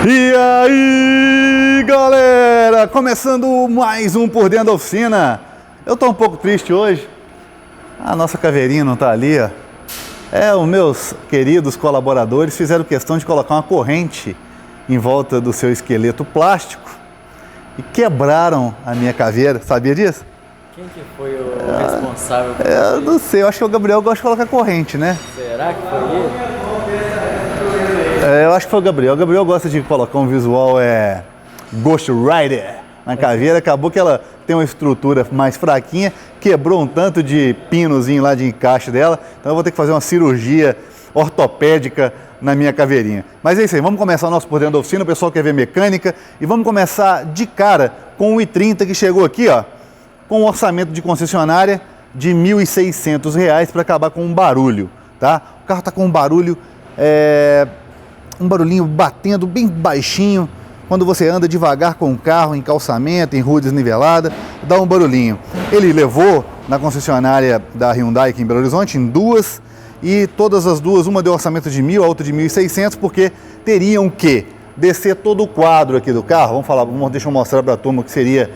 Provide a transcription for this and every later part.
E aí, galera, começando mais um Por Dentro da Oficina. Eu tô um pouco triste hoje. A nossa caveirinha não tá ali, ó. Os meus queridos colaboradores fizeram questão de colocar uma corrente em volta do seu esqueleto plástico e quebraram a minha caveira. Sabia disso? Quem que foi o responsável por Eu isso? não sei, eu acho que o Gabriel gosta de colocar corrente, né? Será que foi ele? Eu acho que foi o Gabriel. O Gabriel gosta de colocar um visual Ghost Rider na caveira. Acabou que ela tem uma estrutura mais fraquinha, quebrou um tanto de pinozinho lá de encaixe dela. Então eu vou ter que fazer uma cirurgia ortopédica na minha caveirinha. Mas é isso aí, vamos começar o nosso Por Dentro da Oficina. O pessoal quer ver mecânica e vamos começar de cara com o i30 que chegou aqui, ó, com um orçamento de concessionária de R$ 1.600 para acabar com um barulho, tá? O carro tá com um barulho, um barulhinho batendo bem baixinho. Quando você anda devagar com o carro em calçamento, em rua desnivelada, dá um barulhinho. Ele levou na concessionária da Hyundai aqui em Belo Horizonte, em duas, e todas as duas, uma deu orçamento de 1.000, a outra de 1.600, porque teriam que descer todo o quadro aqui do carro. Deixa eu mostrar para a turma o que seria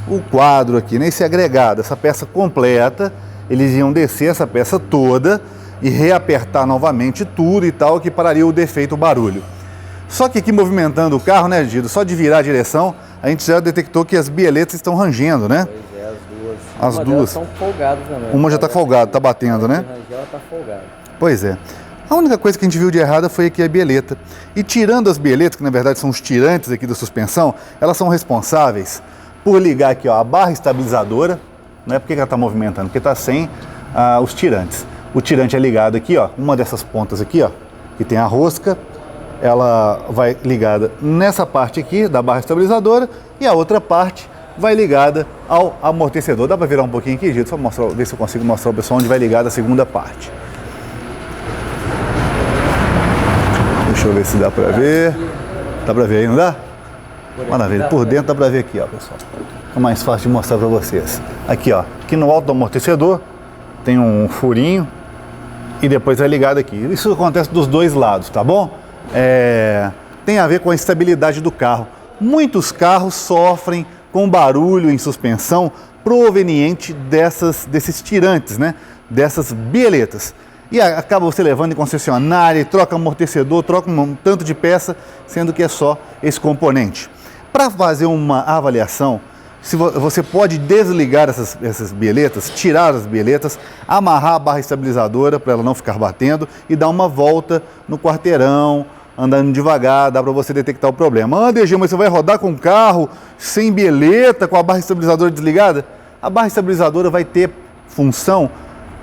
o quadro aqui, né? Esse agregado, essa peça completa. Eles iam descer essa peça toda e reapertar novamente tudo e tal, que pararia o defeito, o barulho. Só que aqui movimentando o carro, né, Gido? Só de virar a direção, a gente já detectou que as bieletas estão rangendo, né? Pois é, as duas. As duas estão folgadas também. Uma já está folgada, está batendo, né? Ela está folgada. Pois é. A única coisa que a gente viu de errada foi aqui a bieleta. E tirando as bieletas, que na verdade são os tirantes aqui da suspensão, elas são responsáveis por ligar aqui, ó, a barra estabilizadora. Não é porque ela está movimentando, porque está sem os tirantes. O tirante é ligado aqui, ó, uma dessas pontas aqui, ó, que tem a rosca. Ela vai ligada nessa parte aqui da barra estabilizadora e a outra parte vai ligada ao amortecedor. Dá para virar um pouquinho aqui, Gito? Só ver se eu consigo mostrar o pessoal onde vai ligada a segunda parte. Deixa eu ver se dá para ver. Dá para ver aí, não dá? Maravilha. Por dentro dá para ver aqui, ó, pessoal. É mais fácil de mostrar para vocês. Aqui, ó, aqui no alto do amortecedor tem um furinho e depois é ligado aqui. Isso acontece dos dois lados, tá bom? Tem a ver com a estabilidade do carro. Muitos carros sofrem com barulho em suspensão proveniente desses tirantes, né? Dessas bieletas. E acaba você levando em concessionária, troca amortecedor, troca um tanto de peça, sendo que é só esse componente. Para fazer uma avaliação, você pode desligar essas bieletas, tirar as bieletas, amarrar a barra estabilizadora para ela não ficar batendo e dar uma volta no quarteirão, andando devagar, dá para você detectar o problema. DG, mas você vai rodar com o carro sem bieleta, com a barra estabilizadora desligada? A barra estabilizadora vai ter função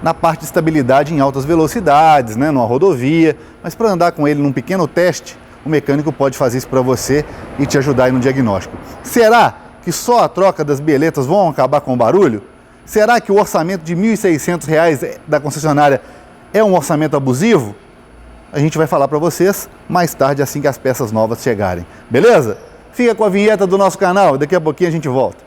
na parte de estabilidade em altas velocidades, né, numa rodovia, mas para andar com ele num pequeno teste, o mecânico pode fazer isso para você e te ajudar aí no diagnóstico. Será que só a troca das bieletas vão acabar com o barulho? Será que o orçamento de R$ 1.600 da concessionária é um orçamento abusivo? A gente vai falar para vocês mais tarde, assim que as peças novas chegarem. Beleza? Fica com a vinheta do nosso canal, daqui a pouquinho a gente volta.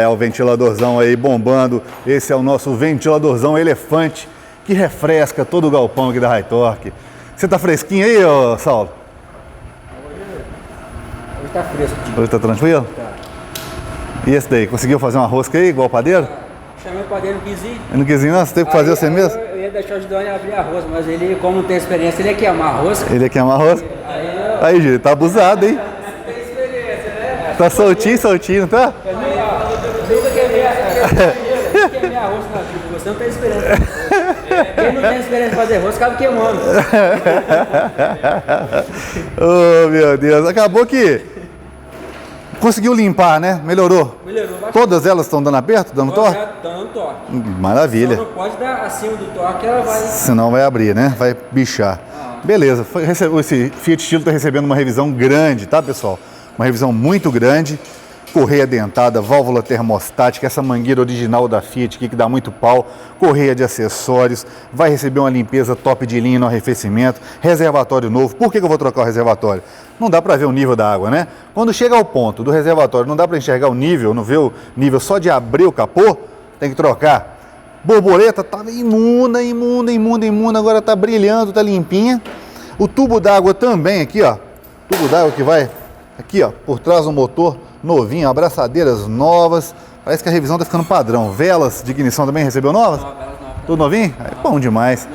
O ventiladorzão aí bombando. Esse é o nosso ventiladorzão elefante que refresca todo o galpão aqui da High Torque. Você tá fresquinho aí, ô Saulo? Hoje tá fresco. Hoje tá tranquilo? Tá. E esse daí? Conseguiu fazer uma rosca aí, igual o padeiro? Chamei o padeiro, não quis ir. Não quis ir não? Você teve que fazer você mesmo? Eu ia deixar o Gideone abrir a rosca, mas ele, como não tem experiência, ele ia queimar a rosca. Ele quer uma rosca? Aí, gente, tá abusado, hein? Tem experiência, né? Tá soltinho, não tá? Eu nunca queimei a rosca na vida, você não tem experiência. Quem não tem experiência em fazer rosca, acaba queimando. Oh, meu Deus, acabou que conseguiu limpar, né? Melhorou. Melhorou bastante. Todas elas estão dando aperto, dando torque? Dando torque. Maravilha. Só não pode dar acima do torque, ela vai... Senão vai abrir, né? Vai bichar. Beleza, esse Fiat Stilo está recebendo uma revisão grande, tá, pessoal? Uma revisão muito grande. Correia dentada, válvula termostática, essa mangueira original da Fiat aqui que dá muito pau, correia de acessórios, vai receber uma limpeza top de linha no arrefecimento, reservatório novo. Por que eu vou trocar o reservatório? não dá para ver o nível da água, né? Quando chega ao ponto do reservatório, não dá para enxergar o nível, não vê o nível só de abrir o capô, tem que trocar. Borboleta estava imunda, agora está brilhando, está limpinha. O tubo d'água também aqui, ó, tubo d'água que vai aqui, ó, por trás do motor, novinho, abraçadeiras novas, parece que a revisão está ficando padrão. Velas de ignição também recebeu novas? Tudo novinho? É bom demais.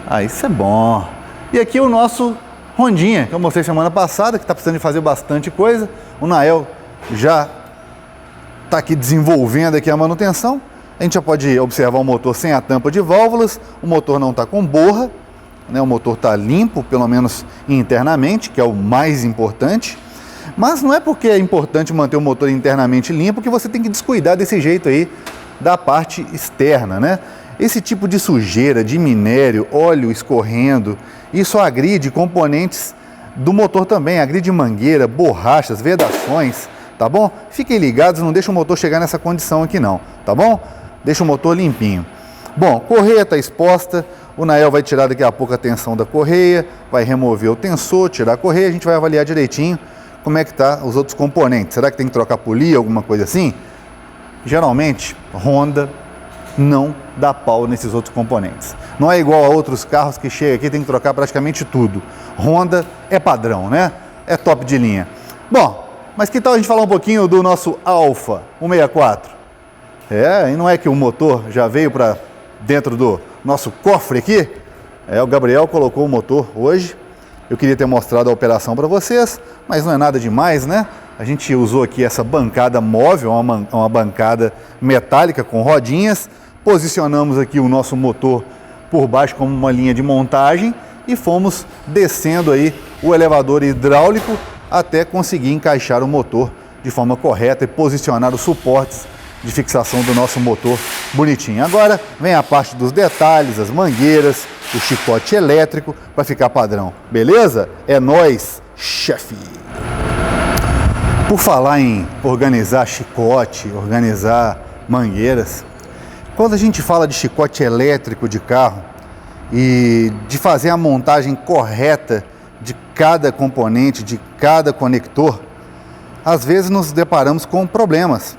Ah, isso é bom. E aqui o nosso Hondinha, que eu mostrei semana passada, que está precisando de fazer bastante coisa. O Nael já está aqui desenvolvendo aqui a manutenção. A gente já pode observar o motor sem a tampa de válvulas, o motor não está com borra, né? O motor está limpo, pelo menos internamente, que é o mais importante. Mas não é porque é importante manter o motor internamente limpo que você tem que descuidar desse jeito aí da parte externa, né? Esse tipo de sujeira, de minério, óleo escorrendo, isso agride componentes do motor também, agride mangueira, borrachas, vedações, tá bom? Fiquem ligados, não deixa o motor chegar nessa condição aqui não, tá bom? Deixa o motor limpinho. Bom, correia está exposta, o Nael vai tirar daqui a pouco a tensão da correia, vai remover o tensor, tirar a correia, a gente vai avaliar direitinho como é que tá os outros componentes. Será que tem que trocar polia, alguma coisa assim? Geralmente, Honda não dá pau nesses outros componentes. Não é igual a outros carros que chega aqui tem que trocar praticamente tudo. Honda é padrão, né? É top de linha. Bom, mas que tal a gente falar um pouquinho do nosso Alfa 164? E não é que o motor já veio para dentro do nosso cofre aqui? O Gabriel colocou o motor hoje. Eu queria ter mostrado a operação para vocês, mas não é nada demais, né? A gente usou aqui essa bancada móvel, uma bancada metálica com rodinhas. Posicionamos aqui o nosso motor por baixo como uma linha de montagem e fomos descendo aí o elevador hidráulico até conseguir encaixar o motor de forma correta e posicionar os suportes de fixação do nosso motor bonitinho. Agora vem a parte dos detalhes, as mangueiras, o chicote elétrico para ficar padrão. Beleza? É nóis, chefe! Por falar em organizar chicote, organizar mangueiras, quando a gente fala de chicote elétrico de carro e de fazer a montagem correta de cada componente, de cada conector, às vezes nos deparamos com problemas.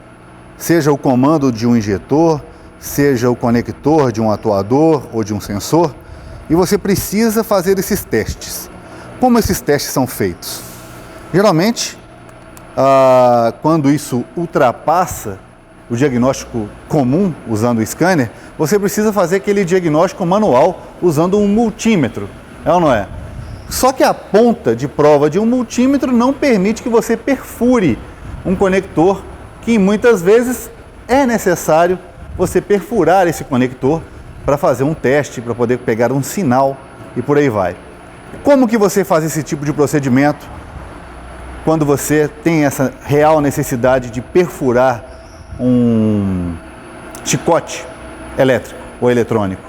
Seja o comando de um injetor, seja o conector de um atuador ou de um sensor, e você precisa fazer esses testes. Como esses testes são feitos? Geralmente, quando isso ultrapassa o diagnóstico comum usando o scanner, você precisa fazer aquele diagnóstico manual usando um multímetro, é ou não é? Só que a ponta de prova de um multímetro não permite que você perfure um conector que muitas vezes é necessário você perfurar esse conector para fazer um teste, para poder pegar um sinal e por aí vai. Como que você faz esse tipo de procedimento quando você tem essa real necessidade de perfurar um chicote elétrico ou eletrônico?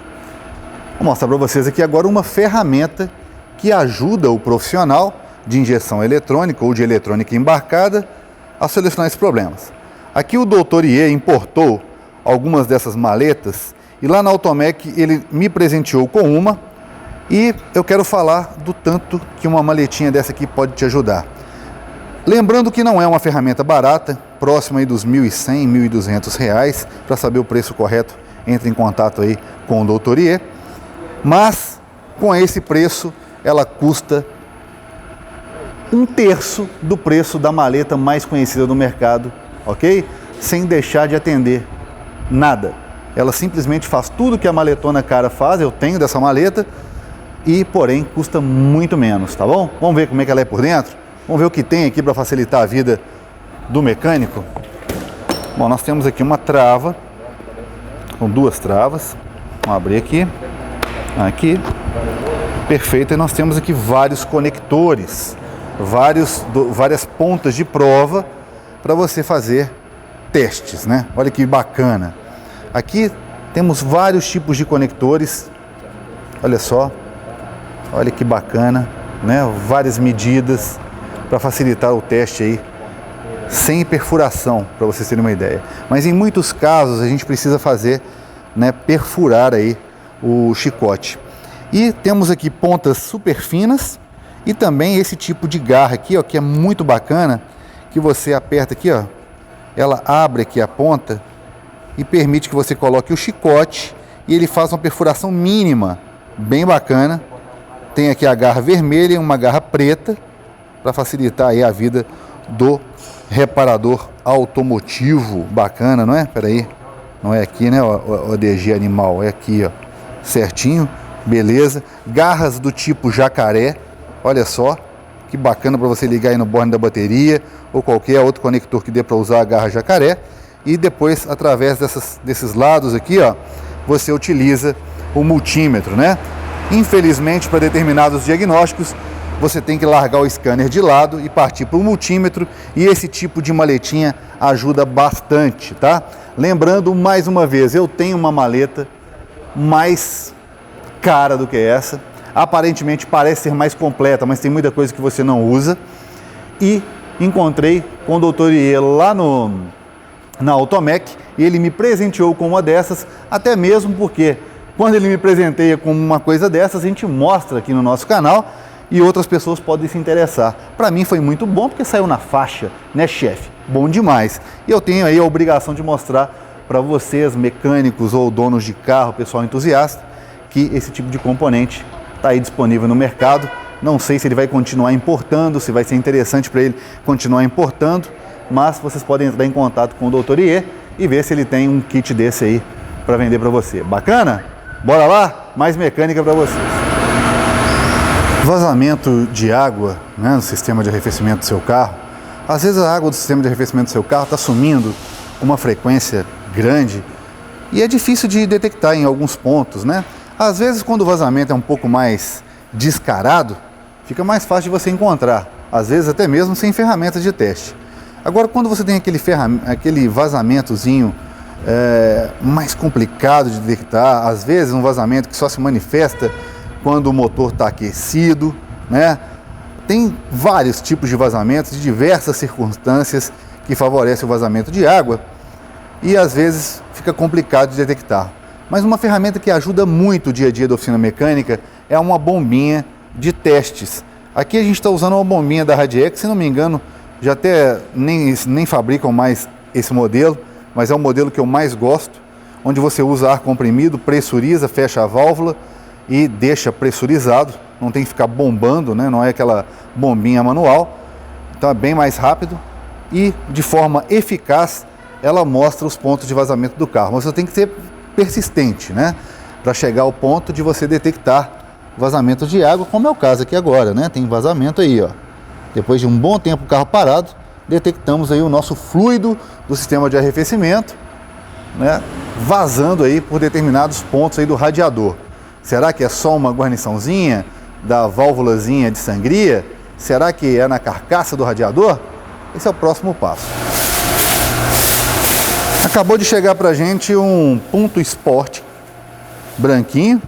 Vou mostrar para vocês aqui agora uma ferramenta que ajuda o profissional de injeção eletrônica ou de eletrônica embarcada a solucionar esses problemas. Aqui o Dr. Iê importou algumas dessas maletas e lá na Automec ele me presenteou com uma e eu quero falar do tanto que uma maletinha dessa aqui pode te ajudar. Lembrando que não é uma ferramenta barata, próxima aí dos R$1.100, R$1.200. Para saber o preço correto, entre em contato aí com o Dr. Iê. Mas com esse preço ela custa 1/3 do preço da maleta mais conhecida do mercado, ok? Sem deixar de atender nada. Ela simplesmente faz tudo que a maletona cara faz, eu tenho dessa maleta, e porém custa muito menos, tá bom? Vamos ver como é que ela é por dentro? Vamos ver o que tem aqui para facilitar a vida do mecânico. Bom, nós temos aqui uma trava, com 2 travas. Vamos abrir aqui, aqui, perfeito. E nós temos aqui vários conectores, várias pontas de prova para você fazer testes, né? Olha que bacana. Aqui temos vários tipos de conectores, olha só, olha que bacana, né? Várias medidas para facilitar o teste aí, sem perfuração, para vocês terem uma ideia. Mas em muitos casos a gente precisa fazer, né, perfurar aí o chicote. E temos aqui pontas super finas E também esse tipo de garra aqui, ó, que é muito bacana, que você aperta aqui, ó, ela abre aqui a ponta e permite que você coloque o chicote e ele faz uma perfuração mínima, bem bacana. Tem aqui a garra vermelha e uma garra preta para facilitar aí a vida do reparador automotivo. Bacana, não é? Pera aí, não é aqui, né, o DG animal, é aqui, ó, certinho, beleza. Garras do tipo jacaré, olha só, que bacana para você ligar aí no borne da bateria ou qualquer outro conector que dê para usar a garra jacaré. E depois, através desses lados aqui, ó, você utiliza o multímetro, né? Infelizmente, para determinados diagnósticos, você tem que largar o scanner de lado e partir para o multímetro, e esse tipo de maletinha ajuda bastante, tá? Lembrando, mais uma vez, eu tenho uma maleta mais cara do que essa, aparentemente parece ser mais completa, mas tem muita coisa que você não usa, e encontrei com o Dr. Iê lá na Automec, e ele me presenteou com uma dessas, até mesmo porque quando ele me presenteia com uma coisa dessas, a gente mostra aqui no nosso canal e outras pessoas podem se interessar. Para mim foi muito bom porque saiu na faixa, né, chefe? Bom demais. E eu tenho aí a obrigação de mostrar para vocês, mecânicos ou donos de carro, pessoal entusiasta, que esse tipo de componente está aí disponível no mercado. Não sei se ele vai continuar importando, se vai ser interessante para ele continuar importando, mas vocês podem entrar em contato com o Dr. Iê e ver se ele tem um kit desse aí para vender para você. Bacana? Bora lá? Mais mecânica para vocês. Vazamento de água, né, no sistema de arrefecimento do seu carro. Às vezes a água do sistema de arrefecimento do seu carro está sumindo com uma frequência grande e é difícil de detectar em alguns pontos, né? Às vezes, quando o vazamento é um pouco mais descarado, fica mais fácil de você encontrar, às vezes até mesmo sem ferramentas de teste. Agora, quando você tem aquele vazamentozinho mais complicado de detectar, às vezes um vazamento que só se manifesta quando o motor está aquecido, né? Tem vários tipos de vazamentos, de diversas circunstâncias que favorecem o vazamento de água e às vezes fica complicado de detectar. Mas uma ferramenta que ajuda muito o dia a dia da oficina mecânica é uma bombinha de testes. Aqui a gente está usando uma bombinha da Radiex, se não me engano, já até nem fabricam mais esse modelo, mas é o modelo que eu mais gosto, onde você usa ar comprimido, pressuriza, fecha a válvula e deixa pressurizado, não tem que ficar bombando, né? Não é aquela bombinha manual, então é bem mais rápido e de forma eficaz ela mostra os pontos de vazamento do carro, mas você tem que ser persistente, né? Para chegar ao ponto de você detectar vazamento de água, como é o caso aqui agora, né? Tem vazamento aí, ó. Depois de um bom tempo o carro parado, detectamos aí o nosso fluido do sistema de arrefecimento, né? Vazando aí por determinados pontos aí do radiador. Será que é só uma guarniçãozinha da válvulazinha de sangria? Será que é na carcaça do radiador? Esse é o próximo passo. Acabou de chegar pra gente um Punto Sport branquinho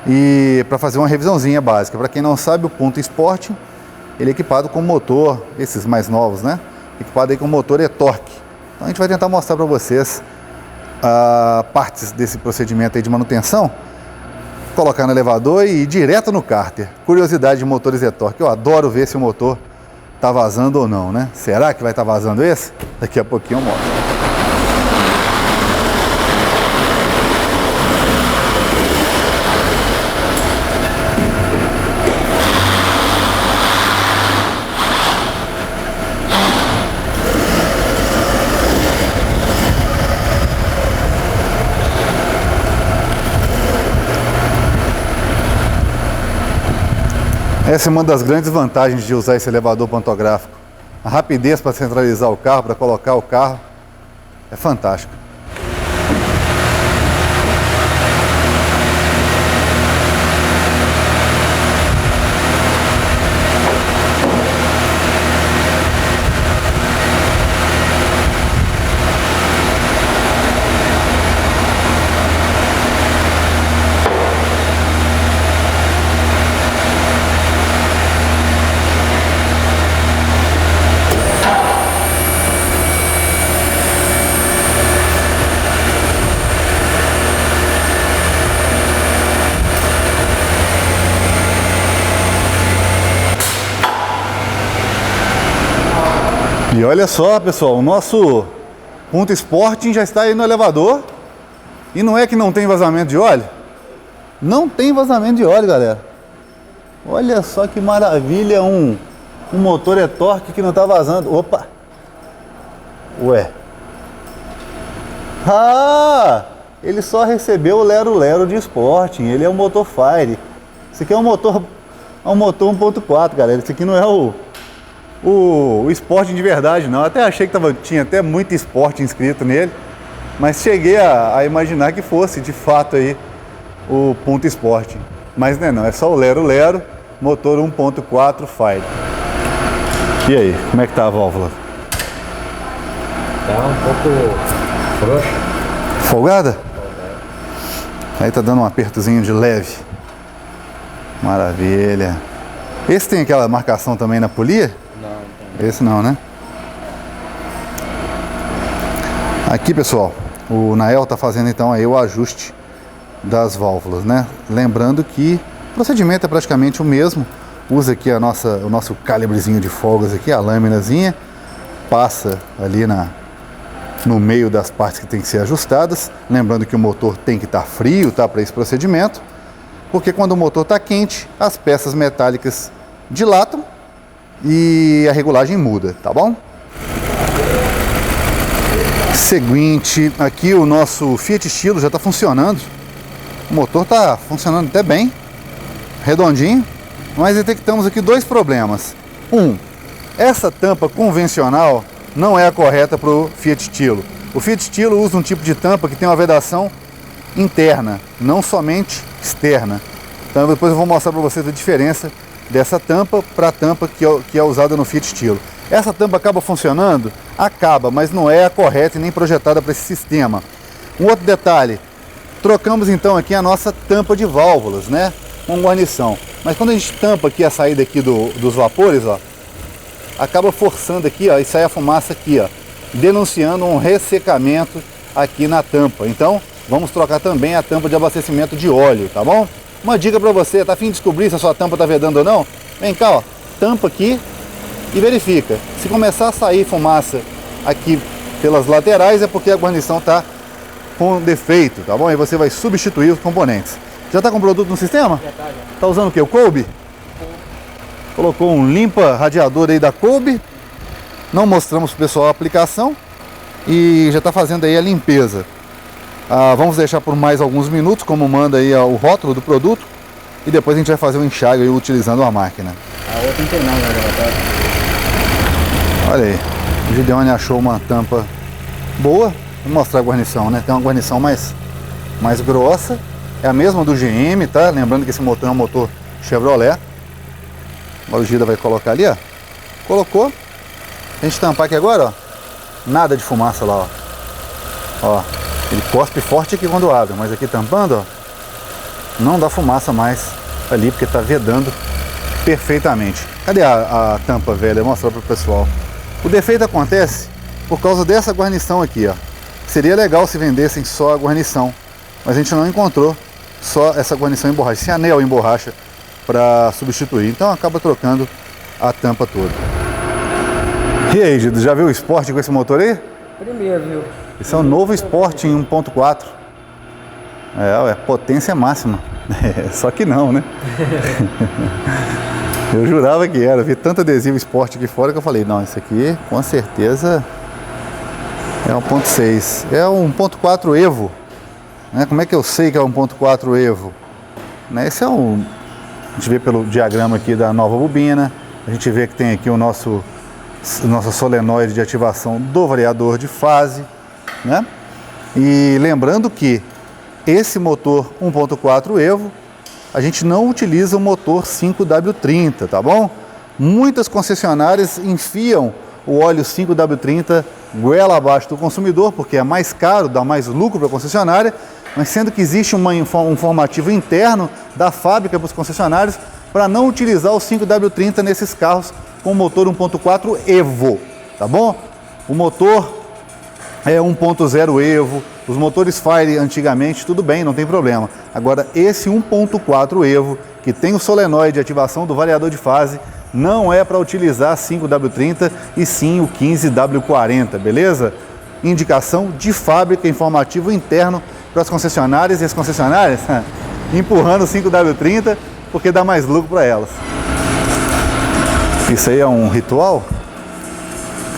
e para fazer uma revisãozinha básica. Para quem não sabe, o Punto Sport, ele é equipado com motor, esses mais novos, né? Equipado aí com motor e-torque. Então a gente vai tentar mostrar para vocês partes desse procedimento aí de manutenção, colocar no elevador e ir direto no cárter. Curiosidade de motores e-torque, eu adoro ver se o motor tá vazando ou não, né? Será que vai estar vazando esse? Daqui a pouquinho eu mostro. Essa é uma das grandes vantagens de usar esse elevador pantográfico. A rapidez para centralizar o carro, para colocar o carro, é fantástico. E olha só, pessoal, o nosso Punto Sporting já está aí no elevador. E não é que não tem vazamento de óleo? Não tem vazamento de óleo, galera. Olha só que maravilha, um motor e-torque que não está vazando. Opa! Ué. Ah! Ele só recebeu o Lero de Sporting. Ele é um motor Fire. Esse aqui é um motor 1.4, galera. Esse aqui não é o Sporting de verdade, não. Até achei que tinha até muito Sporting inscrito nele. Mas cheguei a imaginar que fosse, de fato, aí o Punto Sporting. Mas não é só o Lero, motor 1.4 Fire. E aí, como é que tá a válvula? Tá um pouco frouxa. Folgada? Aí tá dando um apertozinho de leve. Maravilha. Esse tem aquela marcação também na polia? Não, não tem. Esse não, né? Aqui, pessoal, o Nael tá fazendo então aí o ajuste das válvulas, né? Lembrando que o procedimento é praticamente o mesmo. Usa aqui o nosso calibrezinho de folgas aqui, a lâminazinha, passa ali no meio das partes que tem que ser ajustadas. Lembrando que o motor tem que estar frio, tá, para esse procedimento, porque quando o motor está quente, as peças metálicas dilatam e a regulagem muda, tá bom? Seguinte, aqui o nosso Fiat Stilo já está funcionando. O motor está funcionando até bem, redondinho, mas detectamos aqui dois problemas. Essa tampa convencional não é a correta para o Fiat Stilo. O Fiat Stilo usa um tipo de tampa que tem uma vedação interna, não somente externa. Então depois eu vou mostrar para vocês a diferença dessa tampa para a tampa que é usada no Fiat Stilo. Essa tampa acaba funcionando? Acaba, mas não é a correta e nem projetada para esse sistema. Um outro detalhe, trocamos então aqui a nossa tampa de válvulas, né, com guarnição. Mas quando a gente tampa aqui a saída aqui dos vapores, ó, acaba forçando aqui, ó, e sai a fumaça aqui, ó, denunciando um ressecamento aqui na tampa. Então, vamos trocar também a tampa de abastecimento de óleo, tá bom? Uma dica para você, tá a fim de descobrir se a sua tampa tá vedando ou não? Vem cá, ó, tampa aqui e verifica. Se começar a sair fumaça aqui pelas laterais, é porque a guarnição tá com defeito, tá bom? Aí você vai substituir os componentes. Já tá com o produto no sistema? Já. Tá usando o que? O Kolbe? Colocou um limpa radiador aí da Kolbe. Não mostramos pro pessoal a aplicação. E já está fazendo aí a limpeza. Vamos deixar por mais alguns minutos, como manda aí o rótulo do produto. E depois a gente vai fazer um enxágue aí utilizando a máquina. A outra não tem não, né? Olha aí. O Gideone achou uma tampa boa. Vou mostrar a guarnição, né? Tem uma guarnição mais grossa. É a mesma do GM, tá? Lembrando que esse motor é um motor Chevrolet. Agora o Gida vai colocar ali, ó. Colocou. A gente tampar aqui agora, ó. Nada de fumaça lá, ó. Ó. Ele cospe forte aqui quando abre, mas aqui tampando, ó, não dá fumaça mais ali, porque tá vedando perfeitamente. Cadê a tampa velha? Vou mostrar pro pessoal. O defeito acontece por causa dessa guarnição aqui, ó. Seria legal se vendessem só a guarnição, mas a gente não encontrou só essa guarnição em borracha, esse anel em borracha para substituir. Então acaba trocando a tampa toda. E aí, Gido, já viu o Sport com esse motor aí? Primeiro, viu? Esse é o novo Sport em 1.4. É potência máxima. Só que não, né? Eu jurava que era. Vi tanto adesivo Sport aqui fora que eu falei, não, isso aqui com certeza é 1.6. É um 1.4 Evo. Né? Como é que eu sei que é 1.4 Evo? Né? Esse é um... A gente vê pelo diagrama aqui da nova bobina. A gente vê que tem aqui o nossa solenoide de ativação do variador de fase, né? E lembrando que esse motor 1.4 Evo, a gente não utiliza o motor 5W30, tá bom? Muitas concessionárias enfiam o óleo 5W30 goela abaixo do consumidor, porque é mais caro, dá mais lucro para a concessionária, mas sendo que existe um informativo interno da fábrica para os concessionários para não utilizar o 5W30 nesses carros com motor 1.4 Evo, tá bom? O motor é 1.0 Evo, os motores Fire antigamente, tudo bem, não tem problema. Agora, esse 1.4 Evo, que tem o solenoide de ativação do variador de fase, não é para utilizar 5W30 e sim o 15W40, beleza? Indicação de fábrica, informativo interno para as concessionárias, e as concessionárias empurrando o 5W30 porque dá mais lucro para elas. Isso aí é um ritual?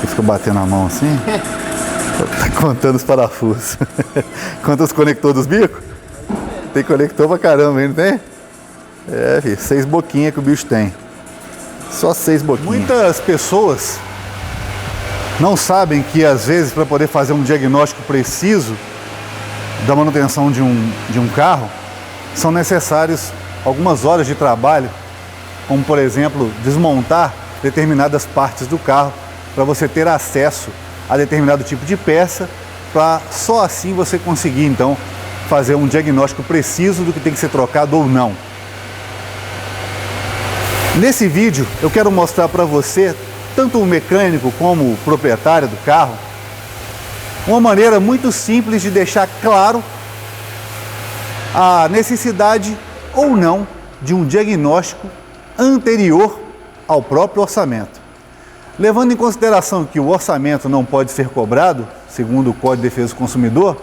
Que fica batendo a mão assim? Tá contando os parafusos. Conta os conectores dos bicos? Tem conector pra caramba, não tem? É, filho, 6 boquinhas que o bicho tem. Só 6 boquinhas. Muitas pessoas não sabem que, às vezes, para poder fazer um diagnóstico preciso da manutenção de um carro, são necessários algumas horas de trabalho, como, por exemplo, desmontar determinadas partes do carro para você ter acesso a determinado tipo de peça, para só assim você conseguir, então, fazer um diagnóstico preciso do que tem que ser trocado ou não. Nesse vídeo eu quero mostrar para você, tanto o mecânico como o proprietário do carro, uma maneira muito simples de deixar claro a necessidade ou não de um diagnóstico anterior ao próprio orçamento. Levando em consideração que o orçamento não pode ser cobrado, segundo o Código de Defesa do Consumidor,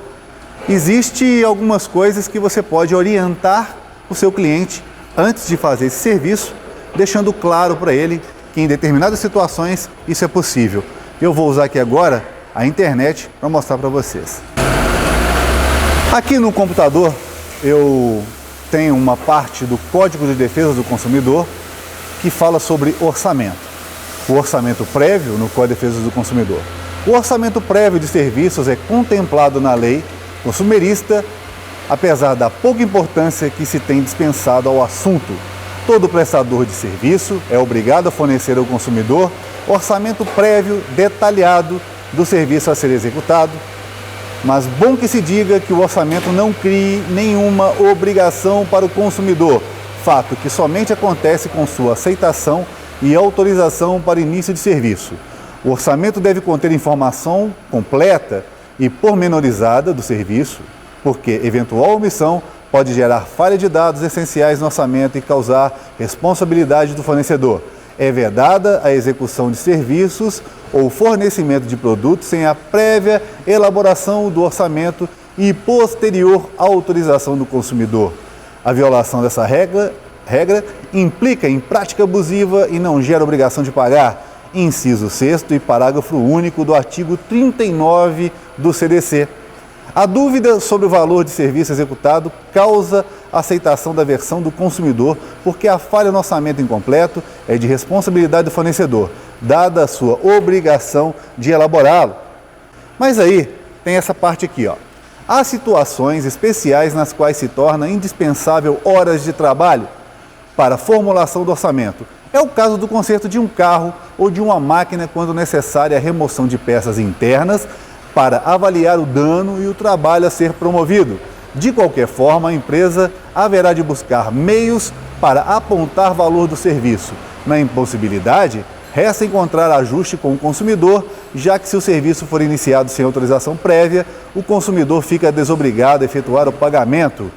existem algumas coisas que você pode orientar o seu cliente antes de fazer esse serviço, deixando claro para ele que em determinadas situações isso é possível. Eu vou usar aqui agora a internet para mostrar para vocês. Aqui no computador eu tenho uma parte do Código de Defesa do Consumidor que fala sobre orçamento. O orçamento prévio no Código de Defesa do Consumidor. O orçamento prévio de serviços é contemplado na lei consumerista, apesar da pouca importância que se tem dispensado ao assunto. Todo prestador de serviço é obrigado a fornecer ao consumidor orçamento prévio detalhado do serviço a ser executado, mas bom que se diga que o orçamento não crie nenhuma obrigação para o consumidor, fato que somente acontece com sua aceitação e autorização para início de serviço. O orçamento deve conter informação completa e pormenorizada do serviço, porque eventual omissão pode gerar falha de dados essenciais no orçamento e causar responsabilidade do fornecedor. É vedada a execução de serviços ou fornecimento de produtos sem a prévia elaboração do orçamento e posterior autorização do consumidor. A violação dessa regra implica em prática abusiva e não gera obrigação de pagar. Inciso 6º e parágrafo único do artigo 39 do CDC. A dúvida sobre o valor de serviço executado causa aceitação da versão do consumidor, porque a falha no orçamento incompleto é de responsabilidade do fornecedor, dada a sua obrigação de elaborá-lo. Mas aí tem essa parte aqui, ó. Há situações especiais nas quais se torna indispensável horas de trabalho para a formulação do orçamento. É o caso do conserto de um carro ou de uma máquina quando necessária a remoção de peças internas para avaliar o dano e o trabalho a ser promovido. De qualquer forma, a empresa haverá de buscar meios para apontar valor do serviço. Na impossibilidade, resta encontrar ajuste com o consumidor, já que se o serviço for iniciado sem autorização prévia, o consumidor fica desobrigado a efetuar o pagamento.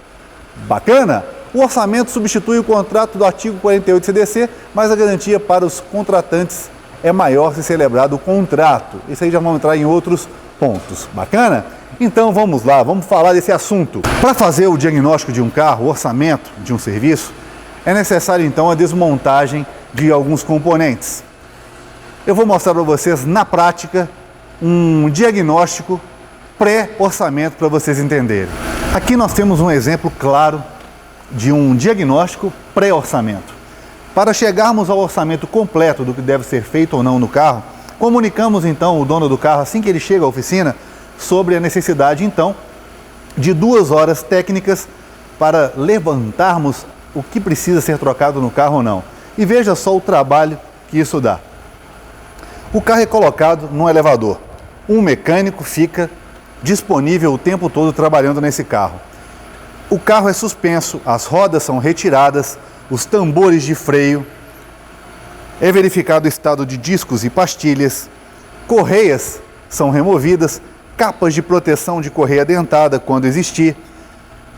Bacana? O orçamento substitui o contrato do artigo 48 CDC, mas a garantia para os contratantes é maior se celebrado o contrato. Isso aí já vamos entrar em outros pontos. Bacana? Então vamos lá, vamos falar desse assunto. Para fazer o diagnóstico de um carro, o orçamento de um serviço, é necessário então a desmontagem de alguns componentes. Eu vou mostrar para vocês na prática um diagnóstico pré-orçamento para vocês entenderem. Aqui nós temos um exemplo claro de um diagnóstico pré-orçamento. Para chegarmos ao orçamento completo do que deve ser feito ou não no carro, comunicamos então o dono do carro assim que ele chega à oficina sobre a necessidade então de 2 horas técnicas para levantarmos o que precisa ser trocado no carro ou não. E veja só o trabalho que isso dá. O carro é colocado num elevador. Um mecânico fica disponível o tempo todo trabalhando nesse carro. O carro é suspenso, as rodas são retiradas, os tambores de freio, é verificado o estado de discos e pastilhas, correias são removidas, capas de proteção de correia dentada quando existir,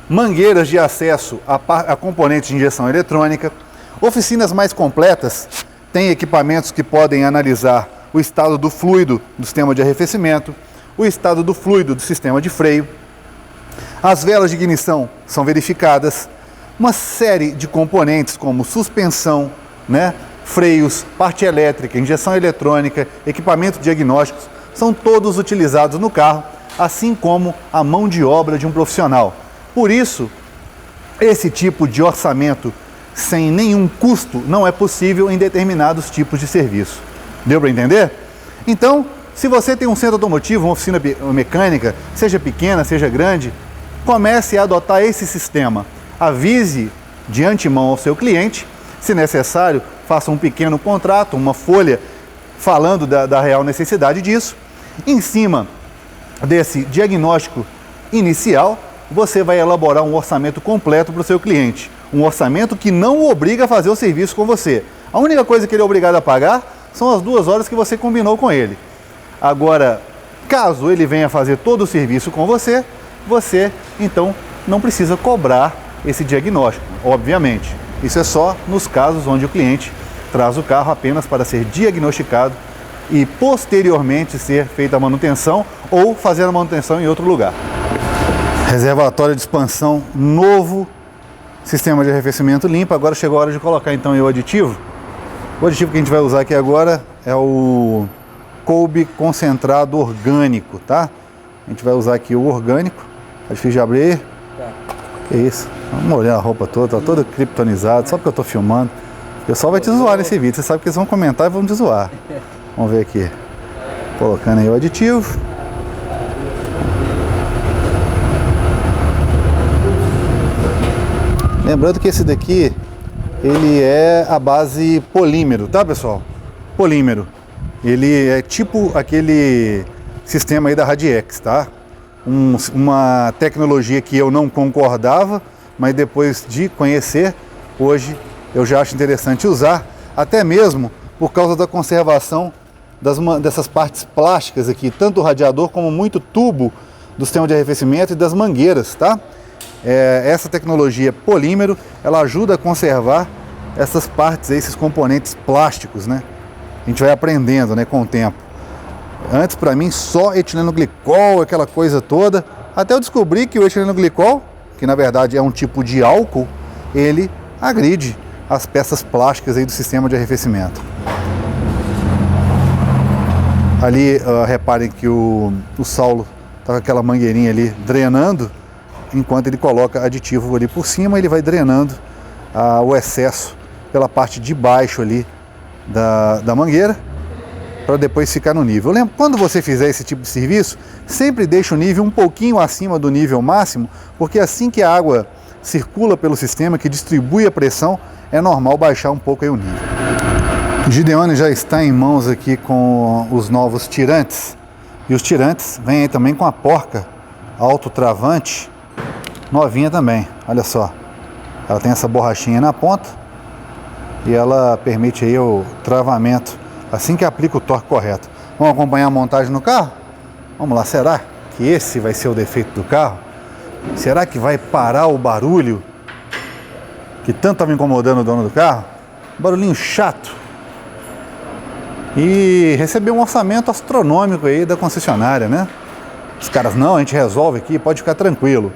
mangueiras de acesso a componentes de injeção eletrônica. Oficinas mais completas Tem equipamentos que podem analisar o estado do fluido do sistema de arrefecimento, o estado do fluido do sistema de freio. As velas de ignição são verificadas. Uma série de componentes como suspensão, né, freios, parte elétrica, injeção eletrônica, equipamentos diagnósticos, são todos utilizados no carro, assim como a mão de obra de um profissional. Por isso, esse tipo de orçamento sem nenhum custo não é possível em determinados tipos de serviço. Deu para entender? Então, se você tem um centro automotivo, uma oficina mecânica, seja pequena, seja grande, comece a adotar esse sistema. Avise de antemão ao seu cliente, se necessário, faça um pequeno contrato, uma folha falando da real necessidade disso. Em cima desse diagnóstico inicial, você vai elaborar um orçamento completo para o seu cliente. Um orçamento que não o obriga a fazer o serviço com você. A única coisa que ele é obrigado a pagar são as 2 horas que você combinou com ele. Agora, caso ele venha fazer todo o serviço com você, você então não precisa cobrar esse diagnóstico, obviamente. Isso é só nos casos onde o cliente traz o carro apenas para ser diagnosticado e posteriormente ser feita a manutenção ou fazer a manutenção em outro lugar. Reservatório de expansão novo, sistema de arrefecimento limpo. Agora chegou a hora de colocar então o aditivo. O aditivo que a gente vai usar aqui agora é o coube concentrado orgânico, tá? A gente vai usar aqui o orgânico. Tá difícil de abrir. Tá. Que isso? Vamos olhar a roupa toda, tá toda criptonizada, só porque eu tô filmando. O pessoal vai te zoar nesse vídeo, você sabe que eles vão comentar e vão te zoar. Vamos ver aqui. Colocando aí o aditivo. Lembrando que esse daqui, ele é a base polímero, tá pessoal? Polímero. Ele é tipo aquele sistema aí da Radiex, tá? Uma tecnologia que eu não concordava, mas depois de conhecer, hoje eu já acho interessante usar, até mesmo por causa da conservação dessas partes plásticas aqui, tanto o radiador como muito tubo do sistema de arrefecimento e das mangueiras, tá? Essa tecnologia polímero, ela ajuda a conservar essas partes, esses componentes plásticos, né? A gente vai aprendendo, né, com o tempo. Antes, para mim, só etileno glicol, aquela coisa toda, até eu descobri que o etileno glicol, que na verdade é um tipo de álcool, ele agride as peças plásticas aí do sistema de arrefecimento. Ali, reparem que o Saulo está com aquela mangueirinha ali drenando, enquanto ele coloca aditivo ali por cima, ele vai drenando o excesso pela parte de baixo ali da mangueira, para depois ficar no nível. Lembra, quando você fizer esse tipo de serviço, sempre deixa o nível um pouquinho acima do nível máximo, porque assim que a água circula pelo sistema, que distribui a pressão, é normal baixar um pouco aí o nível. Gideone já está em mãos aqui com os novos tirantes, e os tirantes vêm aí também com a porca autotravante, novinha também, olha só. Ela tem essa borrachinha na ponta e ela permite aí o travamento assim que aplica o torque correto. Vamos acompanhar a montagem no carro? Vamos lá, será que esse vai ser o defeito do carro? Será que vai parar o barulho que tanto estava incomodando o dono do carro? Barulhinho chato. E recebeu um orçamento astronômico aí da concessionária, né? Os caras, não, a gente resolve aqui, pode ficar tranquilo.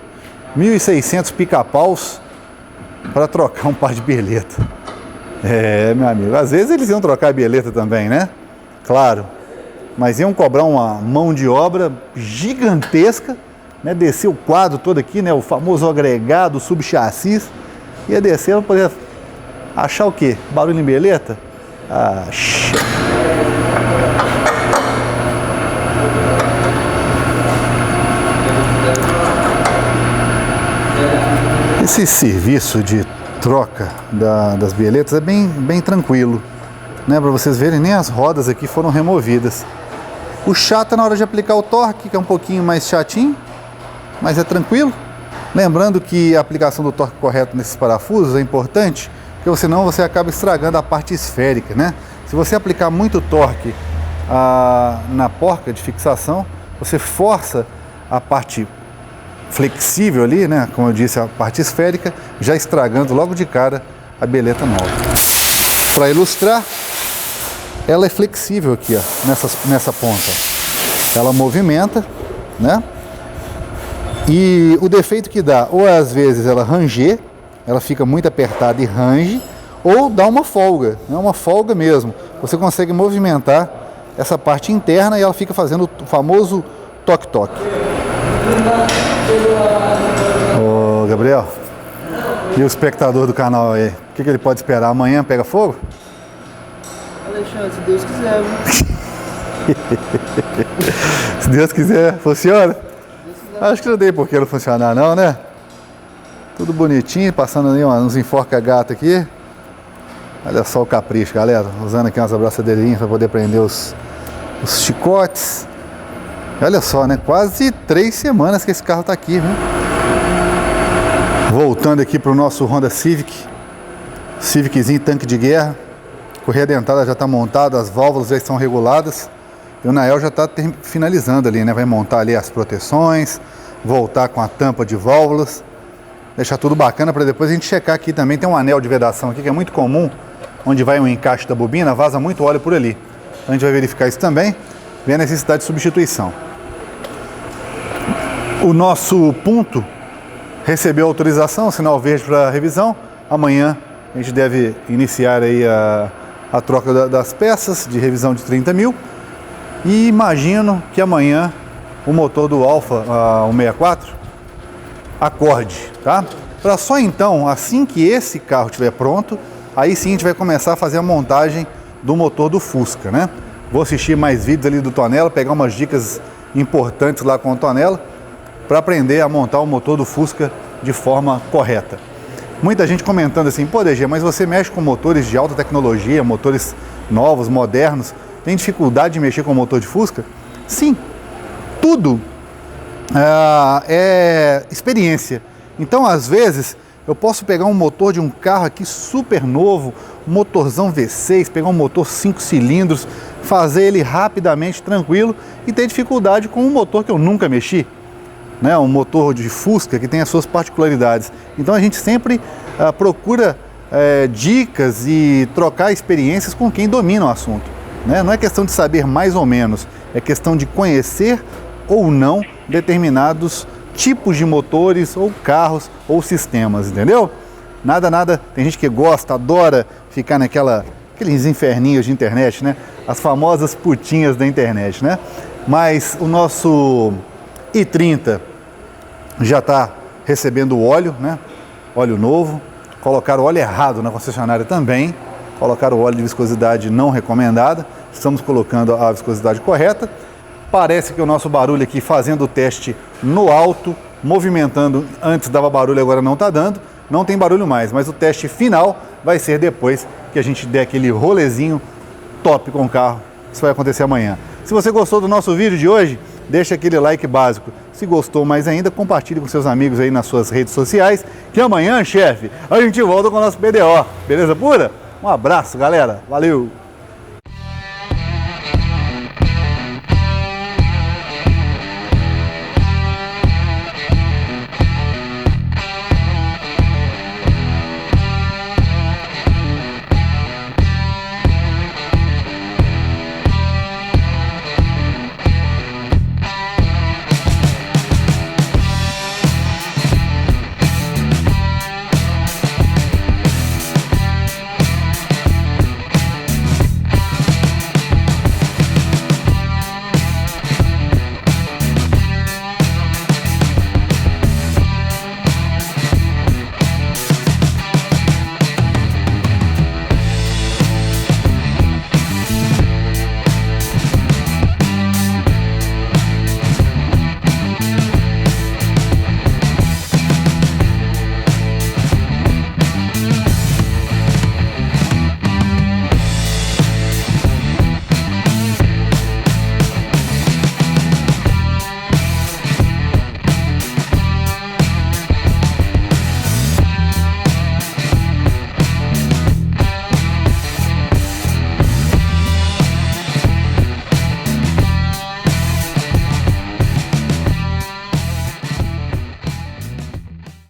1.600 pica-paus para trocar um par de bieleta. Meu amigo, às vezes eles iam trocar a bieleta também, né? Claro, mas iam cobrar uma mão de obra gigantesca, né? Descer o quadro todo aqui, né? O famoso agregado subchassis, ia descer para poder achar o quê? Barulho em bieleta? Esse serviço de troca das bieletas é bem tranquilo, né? Para vocês verem, nem as rodas aqui foram removidas. O chato é na hora de aplicar o torque, que é um pouquinho mais chatinho, mas é tranquilo. Lembrando que a aplicação do torque correto nesses parafusos é importante, porque senão você acaba estragando a parte esférica, né? Se você aplicar muito torque na porca de fixação, você força a parte flexível ali, né? Como eu disse, a parte esférica, já estragando logo de cara a bieleta nova. Para ilustrar, ela é flexível aqui, ó, nessa ponta. Ela movimenta, né? E o defeito que dá, ou às vezes ela ranger, ela fica muito apertada e range, ou dá uma folga, né? Uma folga mesmo. Você consegue movimentar essa parte interna e ela fica fazendo o famoso toque-toque. Ô, Gabriel, e o espectador do canal aí? O que ele pode esperar? Amanhã pega fogo? Alexandre, se Deus quiser, viu? Se Deus quiser, funciona? Acho que não tem por que não funcionar não, né? Tudo bonitinho, passando ali uns enforca-gato aqui. Olha só o capricho, galera. Usando aqui umas abraçadeirinhas para poder prender os chicotes. E olha só, né? Quase 3 semanas que esse carro tá aqui, viu? Voltando aqui para o nosso Honda Civic. Civiczinho tanque de guerra. Correia dentada já está montada, as válvulas já estão reguladas. E o Nael já está finalizando ali, né? Vai montar ali as proteções, voltar com a tampa de válvulas. Deixar tudo bacana para depois a gente checar aqui também. Tem um anel de vedação aqui que é muito comum, onde vai um encaixe da bobina, vaza muito óleo por ali. Então a gente vai verificar isso também, ver a necessidade de substituição. O nosso ponto recebeu autorização, sinal verde para revisão. Amanhã a gente deve iniciar aí a troca das peças de revisão de 30 mil. E imagino que amanhã o motor do Alfa 164 acorde, tá? Para só então, assim que esse carro estiver pronto, aí sim a gente vai começar a fazer a montagem do motor do Fusca, né? Vou assistir mais vídeos ali do Tonela, pegar umas dicas importantes lá com o Tonela para aprender a montar o motor do Fusca de forma correta. Muita gente comentando assim, pô, DG, mas você mexe com motores de alta tecnologia, motores novos, modernos, tem dificuldade de mexer com o motor de Fusca? Sim, tudo é experiência. Então, às vezes, eu posso pegar um motor de um carro aqui super novo, um motorzão V6, pegar um motor 5 cilindros, fazer ele rapidamente, tranquilo, e ter dificuldade com um motor que eu nunca mexi, né? Um motor de Fusca que tem as suas particularidades. Então, a gente sempre procura dicas e trocar experiências com quem domina o assunto, né? Não é questão de saber mais ou menos, é questão de conhecer ou não determinados tipos de motores ou carros ou sistemas, entendeu? Nada, tem gente que gosta, adora ficar aqueles inferninhos de internet, né? As famosas putinhas da internet, né? Mas o nosso i30 já está recebendo óleo, né? Óleo novo, colocaram o óleo errado na concessionária também, colocaram o óleo de viscosidade não recomendada, estamos colocando a viscosidade correta. Parece que o nosso barulho aqui, fazendo o teste no alto, movimentando, antes dava barulho, agora não está dando, não tem barulho mais, mas o teste final vai ser depois que a gente der aquele rolezinho top com o carro. Isso vai acontecer amanhã. Se você gostou do nosso vídeo de hoje, deixa aquele like básico. Se gostou mais ainda, compartilhe com seus amigos aí nas suas redes sociais, que amanhã, chefe, a gente volta com o nosso BDO. Beleza pura? Um abraço, galera. Valeu!